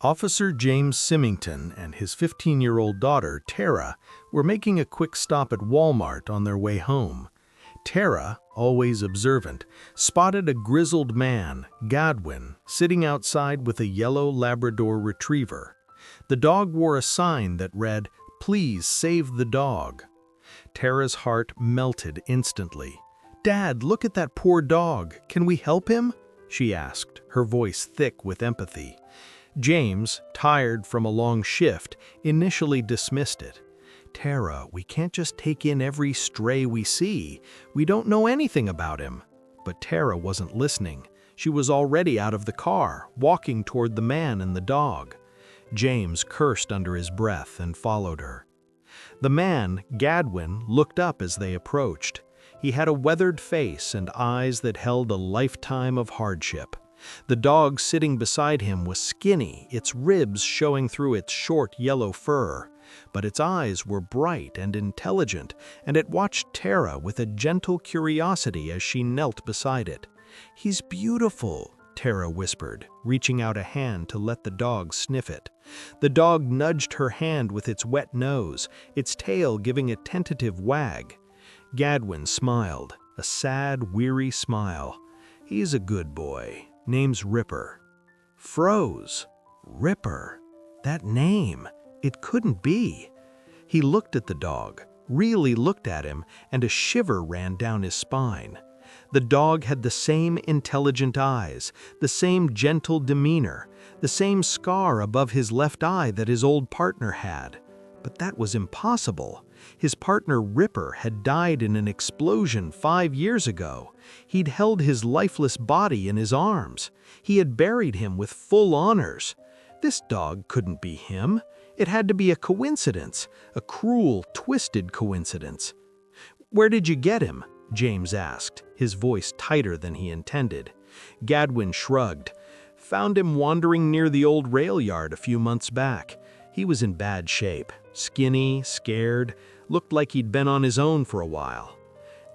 Officer James Symington and his 15-year-old daughter, Tara, were making a quick stop at Walmart on their way home. Tara, always observant, spotted a grizzled man, Godwin, sitting outside with a yellow Labrador retriever. The dog wore a sign that read, "Please save the dog." Tara's heart melted instantly. "Dad, look at that poor dog. Can we help him?" she asked, her voice thick with empathy. James, tired from a long shift, initially dismissed it. "Tara, we can't just take in every stray we see. We don't know anything about him." But Tara wasn't listening. She was already out of the car, walking toward the man and the dog. James cursed under his breath and followed her. The man, Godwin, looked up as they approached. He had a weathered face and eyes that held a lifetime of hardship. The dog sitting beside him was skinny, its ribs showing through its short yellow fur. But its eyes were bright and intelligent, and it watched Tara with a gentle curiosity as she knelt beside it. "He's beautiful," Tara whispered, reaching out a hand to let the dog sniff it. The dog nudged her hand with its wet nose, its tail giving a tentative wag. Godwin smiled, a sad, weary smile. "He's a good boy. Name's Ripper." Froze. Ripper. That name. It couldn't be. He looked at the dog, really looked at him, and a shiver ran down his spine. The dog had the same intelligent eyes, the same gentle demeanor, the same scar above his left eye that his old partner had. But that was impossible. His partner Ripper had died in an explosion 5 years ago. He'd held his lifeless body in his arms. He had buried him with full honors. This dog couldn't be him. It had to be a coincidence, a cruel, twisted coincidence. "Where did you get him?" James asked, his voice tighter than he intended. Godwin shrugged. "Found him wandering near the old rail yard a few months back. He was in bad shape, skinny, scared, looked like he'd been on his own for a while."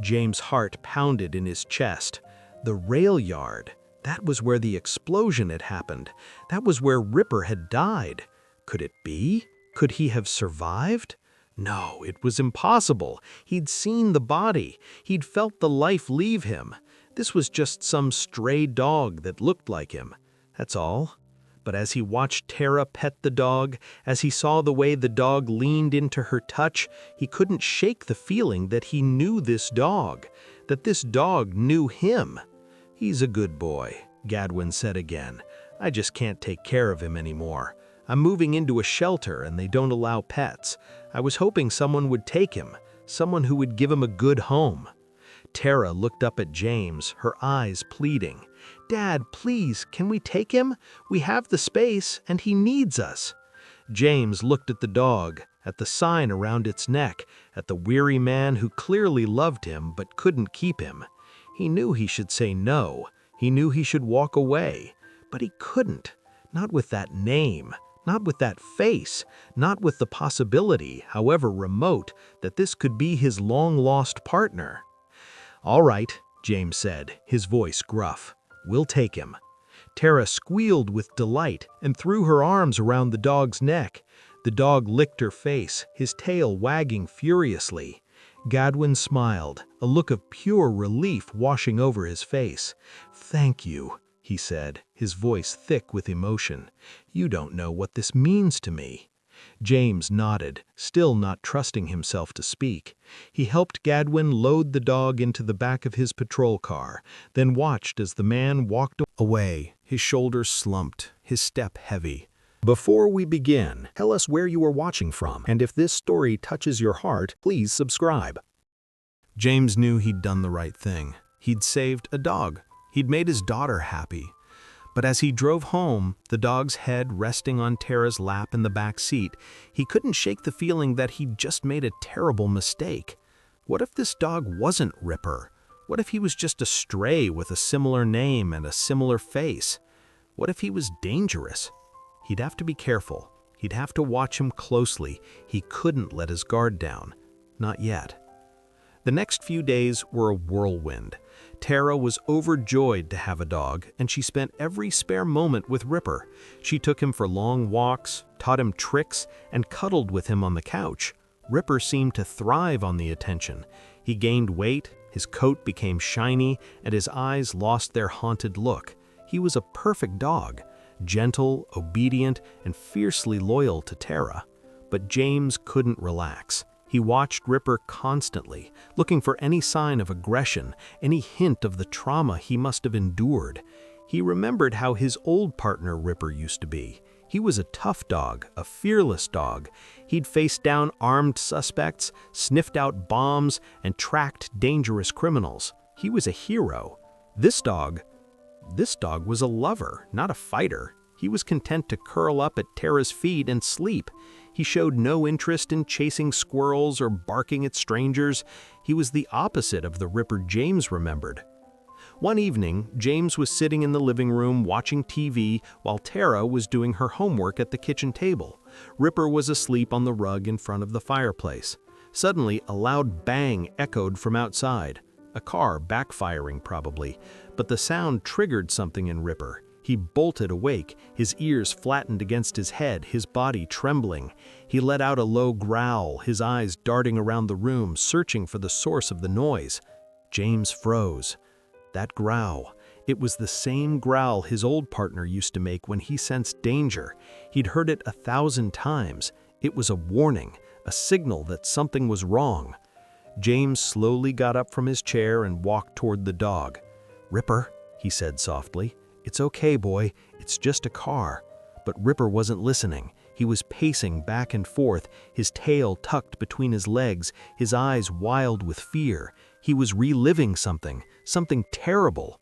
James' heart pounded in his chest. The rail yard. That was where the explosion had happened. That was where Ripper had died. Could it be? Could he have survived? No, it was impossible. He'd seen the body. He'd felt the life leave him. This was just some stray dog that looked like him. That's all. But as he watched Tara pet the dog, as he saw the way the dog leaned into her touch, he couldn't shake the feeling that he knew this dog, that this dog knew him. "He's a good boy," Godwin said again. "I just can't take care of him anymore. I'm moving into a shelter and they don't allow pets. I was hoping someone would take him, someone who would give him a good home." Tara looked up at James, her eyes pleading. "Dad, please, can we take him? We have the space, and he needs us." James looked at the dog, at the sign around its neck, at the weary man who clearly loved him but couldn't keep him. He knew he should say no. He knew he should walk away. But he couldn't. Not with that name. Not with that face. Not with the possibility, however remote, that this could be his long-lost partner. "All right," James said, his voice gruff. "We'll take him." Tara squealed with delight and threw her arms around the dog's neck. The dog licked her face, his tail wagging furiously. Godwin smiled, a look of pure relief washing over his face. "Thank you," he said, his voice thick with emotion. "You don't know what this means to me." James nodded, still not trusting himself to speak. He helped Godwin load the dog into the back of his patrol car, then watched as the man walked away, his shoulders slumped, his step heavy. Before we begin, tell us where you are watching from, and if this story touches your heart, please subscribe. James knew he'd done the right thing. He'd saved a dog. He'd made his daughter happy. But as he drove home, the dog's head resting on Tara's lap in the back seat, he couldn't shake the feeling that he'd just made a terrible mistake. What if this dog wasn't Ripper? What if he was just a stray with a similar name and a similar face? What if he was dangerous? He'd have to be careful. He'd have to watch him closely. He couldn't let his guard down. Not yet. The next few days were a whirlwind. Tara was overjoyed to have a dog, and she spent every spare moment with Ripper. She took him for long walks, taught him tricks, and cuddled with him on the couch. Ripper seemed to thrive on the attention. He gained weight, his coat became shiny, and his eyes lost their haunted look. He was a perfect dog, gentle, obedient, and fiercely loyal to Tara. But James couldn't relax. He watched Ripper constantly, looking for any sign of aggression, any hint of the trauma he must have endured. He remembered how his old partner Ripper used to be. He was a tough dog, a fearless dog. He'd faced down armed suspects, sniffed out bombs, and tracked dangerous criminals. He was a hero. This dog was a lover, not a fighter. He was content to curl up at Tara's feet and sleep. He showed no interest in chasing squirrels or barking at strangers. He was the opposite of the Ripper James remembered. One evening, James was sitting in the living room watching TV while Tara was doing her homework at the kitchen table. Ripper was asleep on the rug in front of the fireplace. Suddenly, a loud bang echoed from outside. A car backfiring probably, but the sound triggered something in Ripper. He bolted awake, his ears flattened against his head, his body trembling. He let out a low growl, his eyes darting around the room, searching for the source of the noise. James froze. That growl. It was the same growl his old partner used to make when he sensed danger. He'd heard it 1,000 times. It was a warning, a signal that something was wrong. James slowly got up from his chair and walked toward the dog. "Ripper," he said softly. "It's okay, boy. It's just a car." But Ripper wasn't listening. He was pacing back and forth, his tail tucked between his legs, his eyes wild with fear. He was reliving something terrible.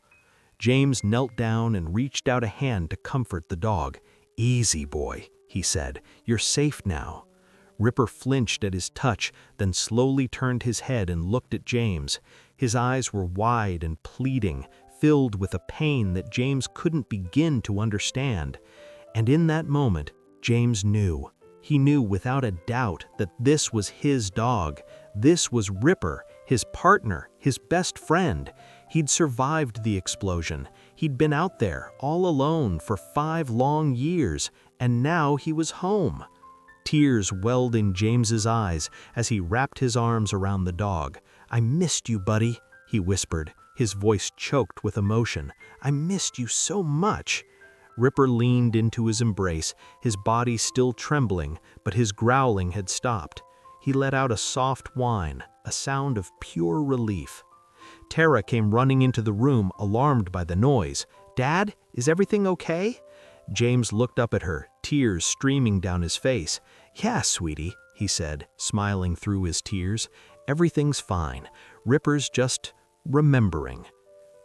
James knelt down and reached out a hand to comfort the dog. "Easy, boy," he said. "You're safe now." Ripper flinched at his touch, then slowly turned his head and looked at James. His eyes were wide and pleading, filled with a pain that James couldn't begin to understand. And in that moment, James knew. He knew without a doubt that this was his dog. This was Ripper, his partner, his best friend. He'd survived the explosion. He'd been out there, all alone, for 5 long years, and now he was home. Tears welled in James's eyes as he wrapped his arms around the dog. "I missed you, buddy," he whispered, his voice choked with emotion. "I missed you so much." Ripper leaned into his embrace, his body still trembling, but his growling had stopped. He let out a soft whine, a sound of pure relief. Tara came running into the room, alarmed by the noise. "Dad, is everything okay?" James looked up at her, tears streaming down his face. "Yeah, sweetie," he said, smiling through his tears. "Everything's fine. Ripper's just remembering."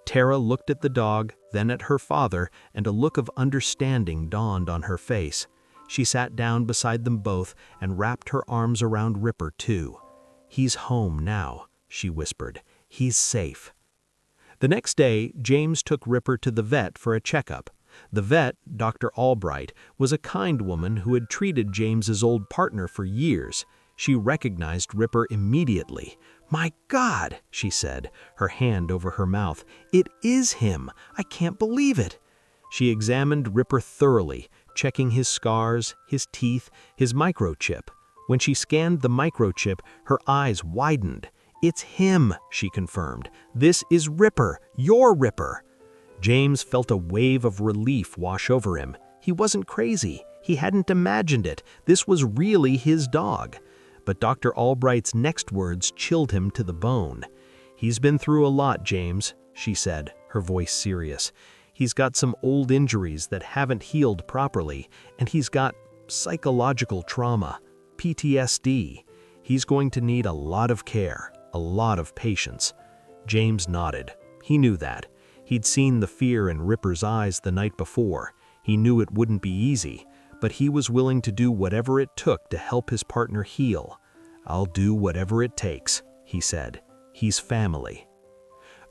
Tara looked at the dog, then at her father, and a look of understanding dawned on her face. She sat down beside them both and wrapped her arms around Ripper too. "He's home now," she whispered. "He's safe." The next day, James took Ripper to the vet for a checkup. The vet, Dr. Albright, was a kind woman who had treated James's old partner for years. She recognized Ripper immediately. "My God," she said, her hand over her mouth. "It is him! I can't believe it!" She examined Ripper thoroughly, checking his scars, his teeth, his microchip. When she scanned the microchip, her eyes widened. "It's him," she confirmed. "This is Ripper, your Ripper." James felt a wave of relief wash over him. He wasn't crazy. He hadn't imagined it. This was really his dog. But Dr. Albright's next words chilled him to the bone. "He's been through a lot, James," she said, her voice serious. "He's got some old injuries that haven't healed properly, and he's got psychological trauma, PTSD. He's going to need a lot of care, a lot of patience." James nodded. He knew that. He'd seen the fear in Ripper's eyes the night before. He knew it wouldn't be easy, but he was willing to do whatever it took to help his partner heal. "I'll do whatever it takes," he said. "He's family."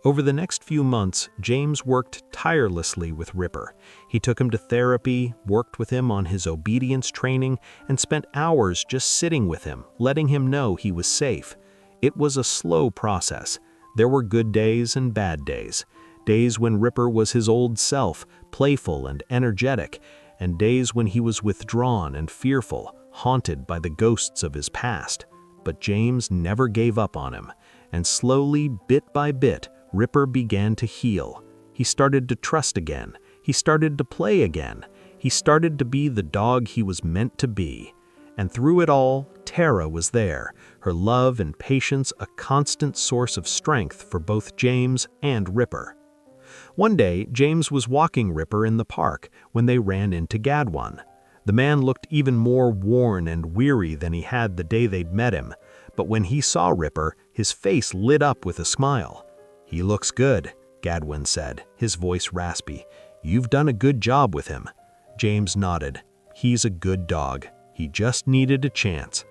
Over the next few months, James worked tirelessly with Ripper. He took him to therapy, worked with him on his obedience training, and spent hours just sitting with him, letting him know he was safe. It was a slow process. There were good days and bad days. Days when Ripper was his old self, playful and energetic, and days when he was withdrawn and fearful, haunted by the ghosts of his past. But James never gave up on him, and slowly, bit by bit, Ripper began to heal. He started to trust again. He started to play again. He started to be the dog he was meant to be. And through it all, Tara was there, her love and patience a constant source of strength for both James and Ripper. One day, James was walking Ripper in the park when they ran into Gadwin. The man looked even more worn and weary than he had the day they'd met him, but when he saw Ripper, his face lit up with a smile. "He looks good," Gadwin said, his voice raspy. "You've done a good job with him." James nodded. "He's a good dog. He just needed a chance."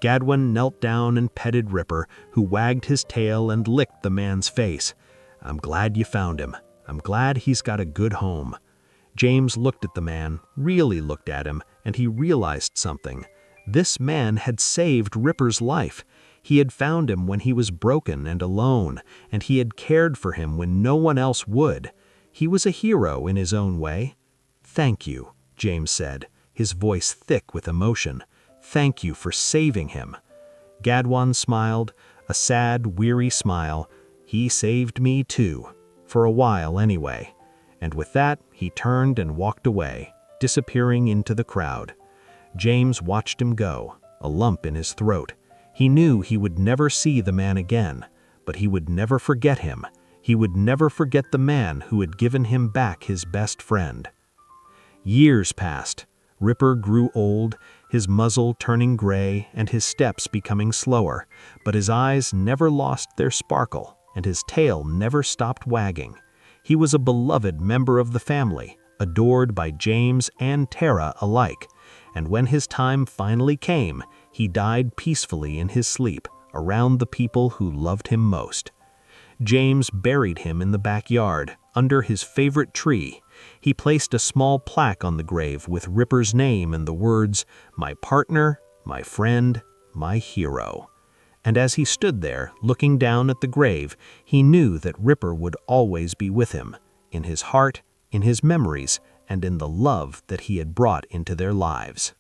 Gadwin knelt down and petted Ripper, who wagged his tail and licked the man's face. "I'm glad you found him. I'm glad he's got a good home." James looked at the man, really looked at him, and he realized something. This man had saved Ripper's life. He had found him when he was broken and alone, and he had cared for him when no one else would. He was a hero in his own way. "Thank you," James said, his voice thick with emotion. "Thank you for saving him." Gadwin smiled, a sad, weary smile. "He saved me too, for a while anyway." And with that, he turned and walked away, disappearing into the crowd. James watched him go, a lump in his throat. He knew he would never see the man again, but he would never forget him. He would never forget the man who had given him back his best friend. Years passed. Ripper grew old, his muzzle turning gray and his steps becoming slower, but his eyes never lost their sparkle and his tail never stopped wagging. He was a beloved member of the family, adored by James and Tara alike, and when his time finally came, he died peacefully in his sleep around the people who loved him most. James buried him in the backyard, under his favorite tree. He placed a small plaque on the grave with Ripper's name and the words, "My partner, my friend, my hero." And as he stood there, looking down at the grave, he knew that Ripper would always be with him, in his heart, in his memories, and in the love that he had brought into their lives.